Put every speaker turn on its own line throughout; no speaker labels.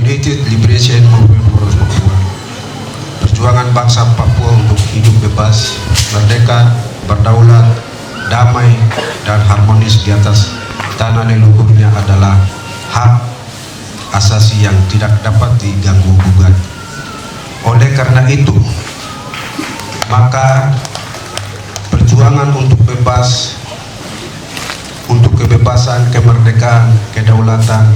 United Liberation Movement Poros Papua. Perjuangan bangsa Papua untuk hidup bebas, merdeka, berdaulat, damai, dan harmonis di atas tanah leluhurnya adalah hak asasi yang tidak dapat diganggu gugat. Oleh karena itu, maka perjuangan untuk bebas, untuk kebebasan, kemerdekaan, kedaulatan,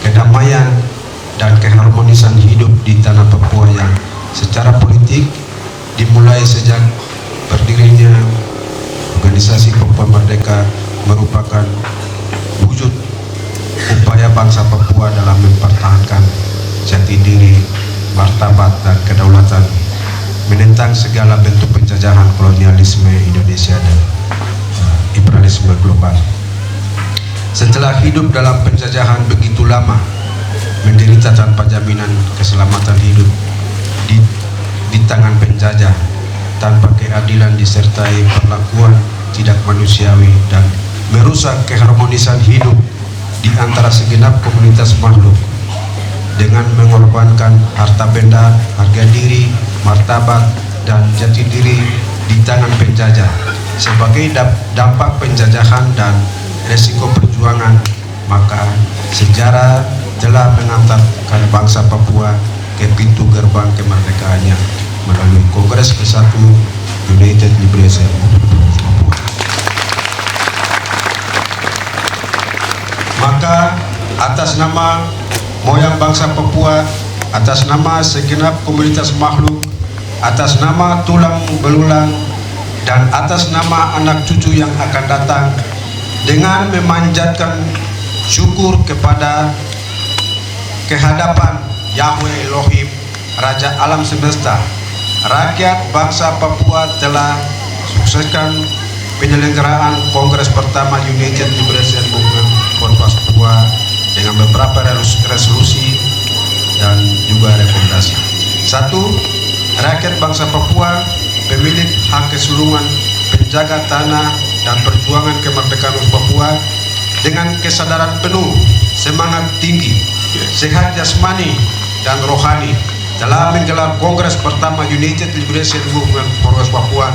kedamaian, dan keharmonisan hidup di tanah Papua yang secara politik dimulai sejak berdirinya organisasi Papua Merdeka merupakan wujud upaya bangsa Papua dalam mempertahankan jati diri, martabat, dan kedaulatan, menentang segala bentuk penjajahan kolonialisme Indonesia dan imperialisme global. Setelah hidup dalam penjajahan begitu lama, menderita tanpa jaminan keselamatan hidup di tangan penjajah, tanpa keadilan disertai perlakuan tidak manusiawi, dan merusak keharmonisan hidup di antara segenap komunitas makhluk dengan mengorbankan harta benda, harga diri, martabat, dan jati diri di tangan penjajah sebagai dampak penjajahan dan resiko perjuangan. Maka sejarah telah mengantarkan bangsa Papua ke pintu gerbang kemerdekaannya melalui Kongres ke-1 United Liberation Movement Papua. Maka atas nama moyang bangsa Papua, atas nama segenap komunitas makhluk, atas nama tulang belulang, dan atas nama anak cucu yang akan datang, dengan memanjatkan syukur kepada kehadapan Yahweh Elohim, Raja Alam Semesta, rakyat bangsa Papua telah sukseskan penyelenggaraan Kongres pertama United Liberation Movement Poros Papua dengan beberapa resolusi dan juga rekomendasi. 1. Rakyat bangsa Papua, pemilik hak keseluruhan, penjaga tanah dan perjuangan kemerdekaan Papua, dengan kesadaran penuh, semangat tinggi, sehat jasmani dan rohani, telah menggelar Kongres pertama United Liberation Movement Poros Papua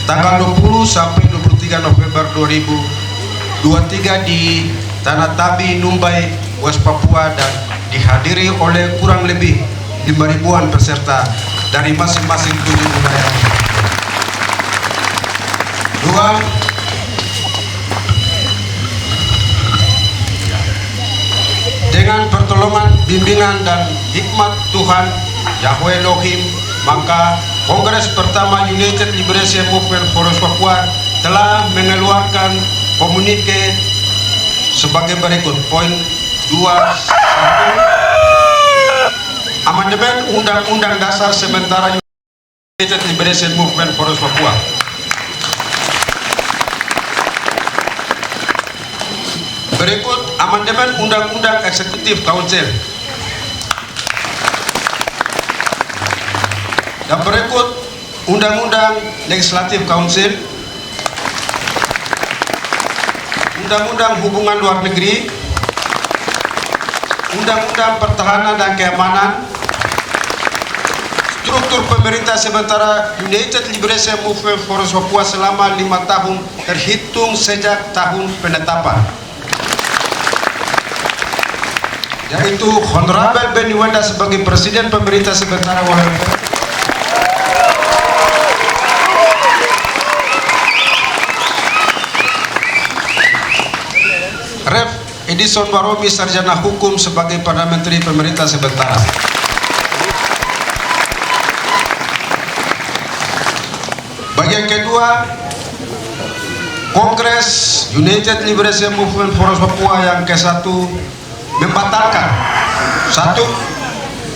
tanggal 20 sampai 23 November 2023 di Tanah Tabi, Numbai, West Papua, dan dihadiri oleh kurang lebih 5.000-an peserta dari masing-masing 7 wilayah. 2. Dengan pertolongan, bimbingan, dan hikmat Tuhan Yahweh Elohim, maka Kongres pertama United Liberation Movement Poros Papua telah mengeluarkan komunike sebagai berikut. Poin 2. 1. Amandemen Undang-Undang Dasar sementara United Liberation Movement Poros Papua. Berikut amandemen Undang-Undang Eksekutif Council. Dan berikut Undang-Undang Legislatif Council, Undang-Undang Hubungan Luar Negeri, Undang-Undang Pertahanan dan Keamanan, struktur pemerintah sementara United Liberation Movement Poros Papua selama 5 tahun terhitung sejak tahun penetapan, yaitu Honorable Benny Wenda sebagai Presiden Pemerintah sementara WMP, Rev Edison Baromi Sarjana Hukum sebagai Perdana Menteri Pemerintah sementara. Bagian kedua, Kongres United Liberation Movement Poros Papua yang ke-1 membatalkan 1.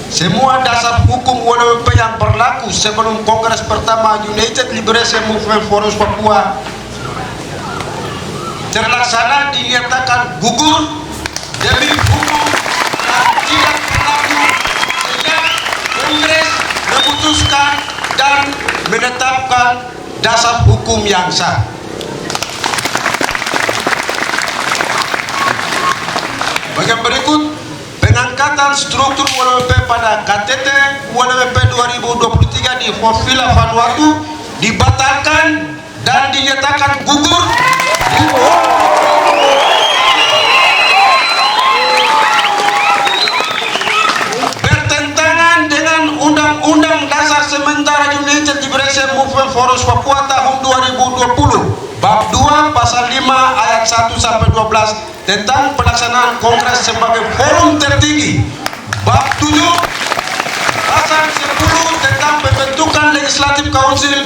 Semua dasar hukum WWP yang berlaku sebelum Kongres pertama United Liberation Movement Poros Papua terlaksana dinyatakan gugur demi hukum yang tidak berlaku sejak Kongres memutuskan dan menetapkan dasar hukum yang sah. Bagian berikut, pengangkatan struktur UNWP pada KTT UNWP 2023 di Fovila Vanuatu dibatalkan dan dinyatakan gugur bertentangan dengan Undang-Undang Dasar Sementara United Liberation Movement Forum Papua tahun 2020 Bab 2 Pasal 5 Ayat 1 sampai 12 tentang pelaksanaan Kongres sebagai forum tertinggi. Bab 7 Pasal 10 tentang pembentukan Legislative Council.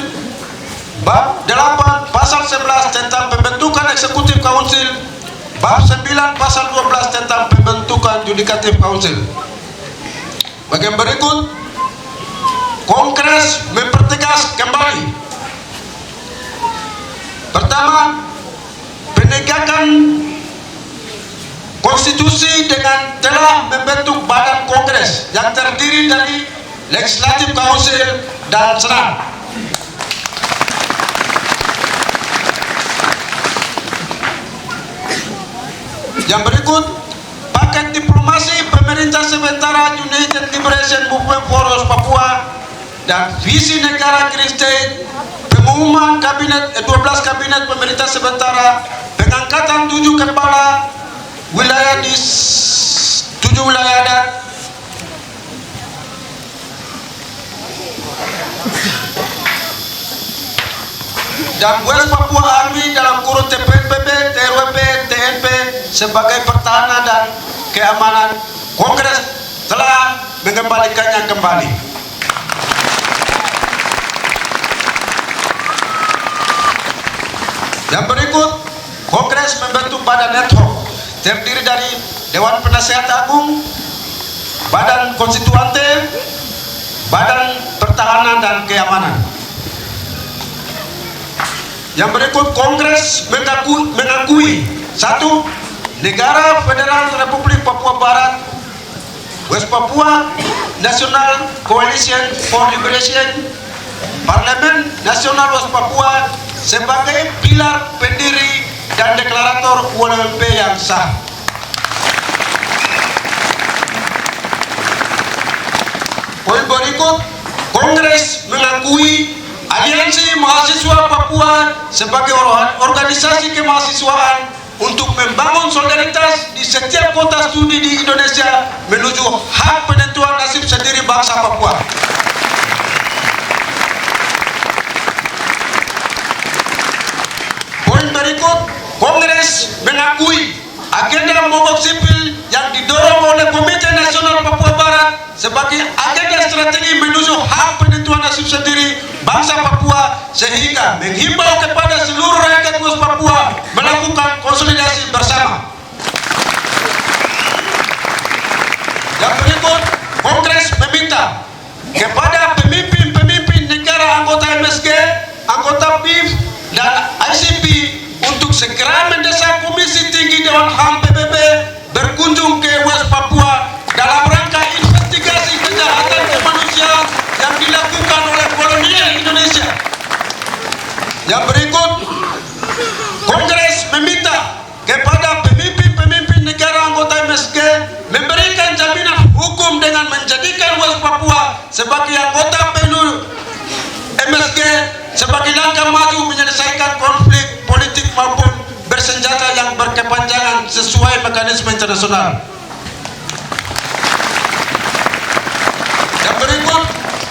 Bab 8 Pasal 11 tentang pembentukan Executive Council. Bab 9 Pasal 12 tentang pembentukan Judicative Council. Bagian berikut, Kongres mempertegas kembali. Pertama, penegakan konstitusi dengan telah membentuk badan Kongres yang terdiri dari Legislative Council dan Senat. Yang berikut, paket diplomasi pemerintah sementara United Liberation Movement Forum Papua dan visi negara Green State, pengumuman kabinet 12 kabinet pemerintah sementara, pengangkatan 7 kepala wilayah di 7 wilayah adat, dan West Papua Army dalam kurun TPNPB, TRWP, TNP sebagai pertahanan dan keamanan. Kongres telah mengembalikannya kembali. Yang berikut, Kongres membentuk badan ad hoc terdiri dari Dewan Penasehat Agung, Badan Konstituante, Badan Pertahanan dan Keamanan. Yang berikut, Kongres mengakui 1. Negara Federal Republik Papua Barat, West Papua National Coalition for Liberation, Parlemen Nasional West Papua sebagai pilar pendiri dan deklarator UNWP yang sah. Poin berikut, Kongres mengakui Aliansi Mahasiswa Papua sebagai organisasi kemahasiswaan untuk membangun solidaritas di setiap kota studi di Indonesia menuju hak penentuan nasib sendiri bangsa Papua. Poin berikut, Kongres mengakui agenda mogok sipil yang didorong oleh Komite Nasional Papua Barat sebagai agenda strategi menuju hak penentuan nasib sendiri bangsa Papua, sehingga menghimbau kepada seluruh rakyat West Papua melakukan konsolidasi bersama. Yang berikut, Kongres meminta kepada pemimpin-pemimpin negara anggota MSG, anggota PIF dan ICP untuk segera mendesak Komisi Tinggi Dewan HAM PBB berkunjung ke West Papua dalam rangka investigasi kejahatan kemanusiaan yang dilakukan oleh kolonial Indonesia. Yang berikut, Kongres meminta kepada pemimpin-pemimpin negara anggota MSG memberikan jaminan hukum dengan menjadikan West Papua sebagai anggota penuh MSG sebagai langkah maju menyelesaikan konflik politik maupun bersenjata yang berkepanjangan sesuai mekanisme internasional. Yang berikut,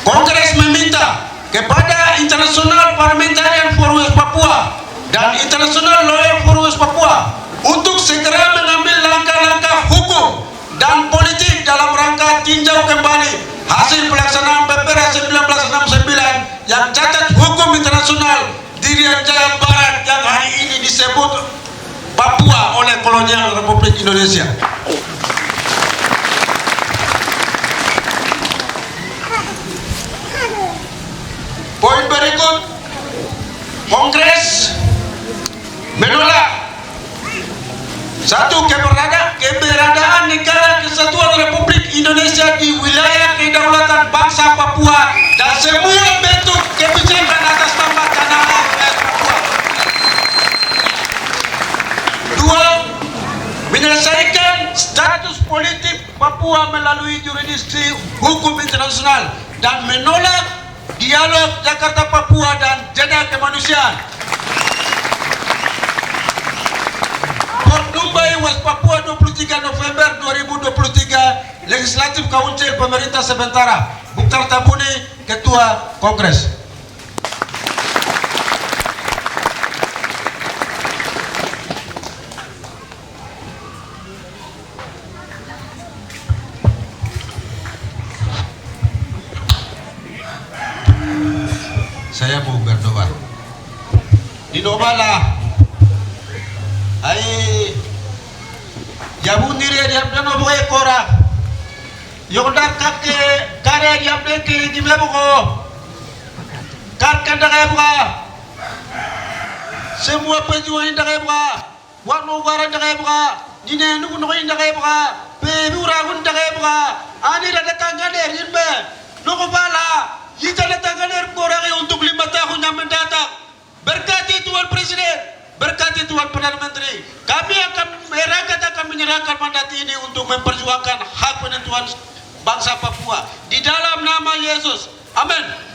Kongres meminta kepada International Parliamentarian Forum West Papua dan International Lawyer Forum West Papua untuk segera mengambil langkah-langkah hukum dan politik dalam rangka tinjau kembali hasil pelaksanaan PPRA 1969 yang cacat hukum internasional di Irian Jaya Barat yang hari ini disebut Papua oleh kolonial Republik Indonesia. Poin berikut, Kongres menolak 1. Keberadaan negara kesatuan Republik Indonesia di wilayah kedaulatan bangsa Papua dan semua bentuk kebijakan atas nama tanah air Papua. 2. Menyelesaikan status politik Papua melalui jurisdiksi hukum internasional dan menolak dialog Jakarta-Papua dan jeda kemanusiaan. Dumbai was Papua 23 November 2023, Legislative Council Pemerintah Sementara, Mukhtar Tabuni, Ketua Kongres. Saya mau berdoa. Di doalah ay yabundire diabdan oboy kora yogdar kakke kare diabden ke dimebo ko kakkan daga buka semua pejuang daga buka wano gara daga buka dine nugu nugu daga buka pe uragun daga buka ani ada tanggader yimbe nugu bala yita tanggader kora untuk 5 tahun yang mendatang. Berkati Tuan Presiden, berkati Tuan Perdana Menteri, kami akan menyerahkan mandat ini untuk memperjuangkan hak penentuan bangsa Papua di dalam nama Yesus. Amin.